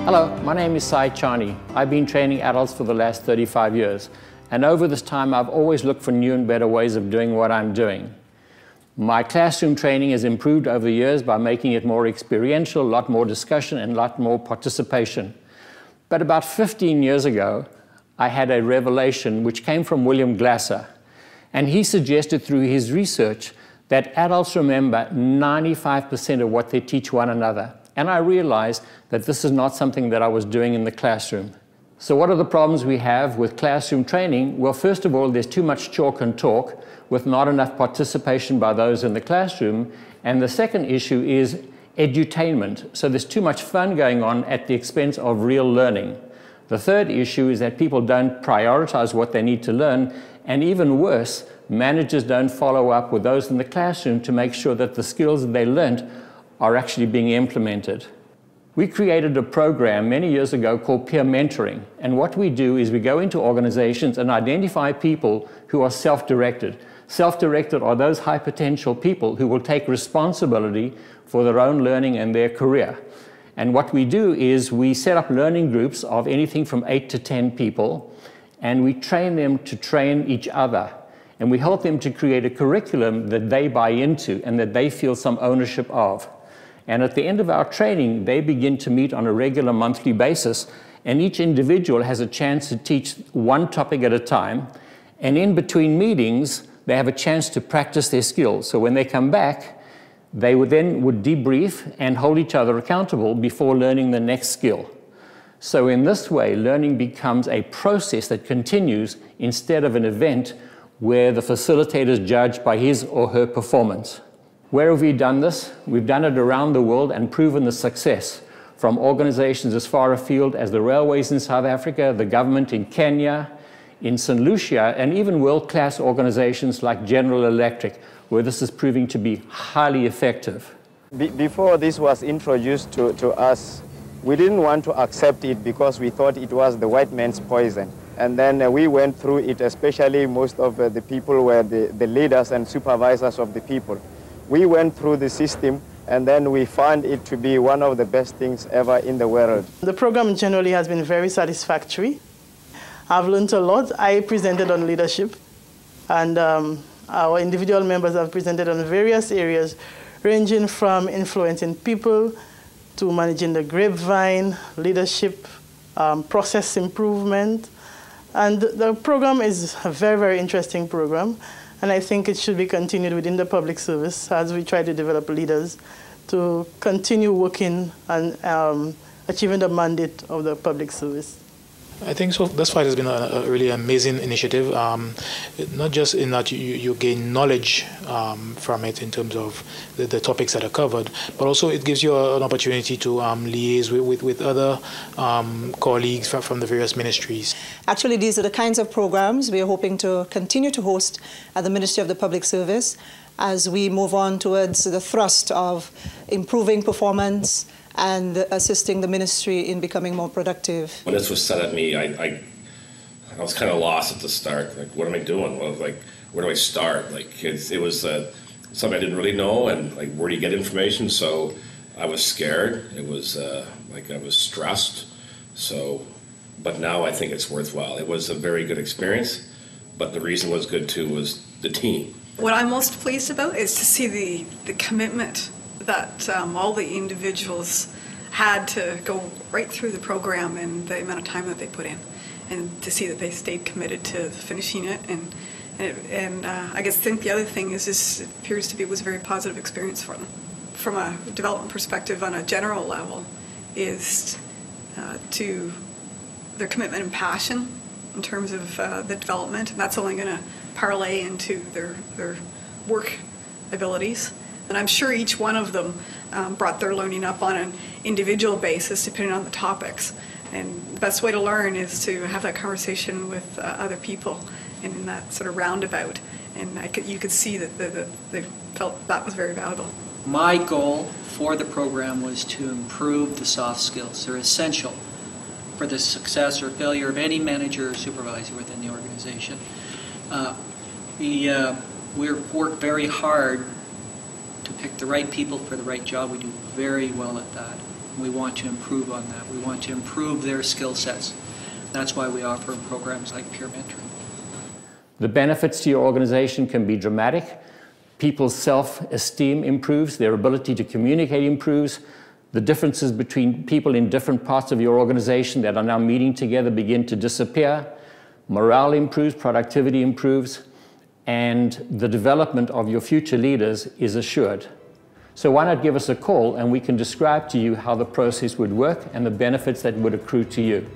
Hello, my name is Charney. I've been training adults for the last 35 years, and over this time I've always looked for new and better ways of doing what I'm doing. My classroom training has improved over the years by making it more experiential, a lot more discussion and a lot more participation. But about 15 years ago, I had a revelation which came from William Glasser, and he suggested through his research that adults remember 95% of what they teach one another. And I realized that this is not something that I was doing in the classroom. So what are the problems we have with classroom training? Well, first of all, there's too much chalk and talk with not enough participation by those in the classroom. And the second issue is edutainment. So there's too much fun going on at the expense of real learning. The third issue is that people don't prioritize what they need to learn. And even worse, managers don't follow up with those in the classroom to make sure that the skills that they learned are actually being implemented. We created a program many years ago called peer mentoring, and what we do is we go into organizations and identify people who are self-directed. Self-directed are those high potential people who will take responsibility for their own learning and their career. And what we do is we set up learning groups of anything from 8 to 10 people, and we train them to train each other. And we help them to create a curriculum that they buy into and that they feel some ownership of. And at the end of our training, they begin to meet on a regular monthly basis, and each individual has a chance to teach one topic at a time. And in between meetings, they have a chance to practice their skills. So when they come back, they would debrief and hold each other accountable before learning the next skill. So in this way, learning becomes a process that continues instead of an event where the facilitator is judged by his or her performance. Where have we done this? We've done it around the world and proven the success from organizations as far afield as the railways in South Africa, the government in Kenya, in St. Lucia, and even world-class organizations like General Electric, where this is proving to be highly effective. Before this was introduced to us, we didn't want to accept it because we thought it was the white man's poison. And then we went through it, especially most of the people were the leaders and supervisors of the people. We went through the system, and then we found it to be one of the best things ever in the world. The program generally has been very satisfactory. I've learned a lot. I presented on leadership, and our individual members have presented on various areas, ranging from influencing people to managing the grapevine, leadership, process improvement. And the program is a very, very interesting program. And I think it should be continued within the public service as we try to develop leaders to continue working on achieving the mandate of the public service. I think so. Thus far, it has been a really amazing initiative. Not just in that you gain knowledge from it in terms of the topics that are covered, but also it gives you an opportunity to liaise with other colleagues from the various ministries. Actually, these are the kinds of programs we are hoping to continue to host at the Ministry of the Public Service as we move on towards the thrust of improving performance and assisting the ministry in becoming more productive. When this was set at me, I was kind of lost at the start. Like, what am I doing? Well, like, where do I start? Like, it was something I didn't really know, and like, where do you get information? So I was scared. It was like I was stressed. So, but now I think it's worthwhile. It was a very good experience, but the reason it was good too was the team. What I'm most pleased about is to see the commitment that all the individuals had to go right through the program and the amount of time that they put in, and to see that they stayed committed to finishing it. And I think the other thing is this appears to be was a very positive experience for them. From a development perspective on a general level is to their commitment and passion in terms of the development, and that's only going to parlay into their work abilities. And I'm sure each one of them brought their learning up on an individual basis depending on the topics. And the best way to learn is to have that conversation with other people in that sort of roundabout. And you could see that they felt that was very valuable. My goal for the program was to improve the soft skills. They're essential for the success or failure of any manager or supervisor within the organization. We work very hard to pick the right people for the right job. We do very well at that. We want to improve on that. We want to improve their skill sets. That's why we offer programs like peer mentoring. The benefits to your organization can be dramatic. People's self-esteem improves, their ability to communicate improves, the differences between people in different parts of your organization that are now meeting together begin to disappear, morale improves, productivity improves, and the development of your future leaders is assured. So why not give us a call and we can describe to you how the process would work and the benefits that would accrue to you.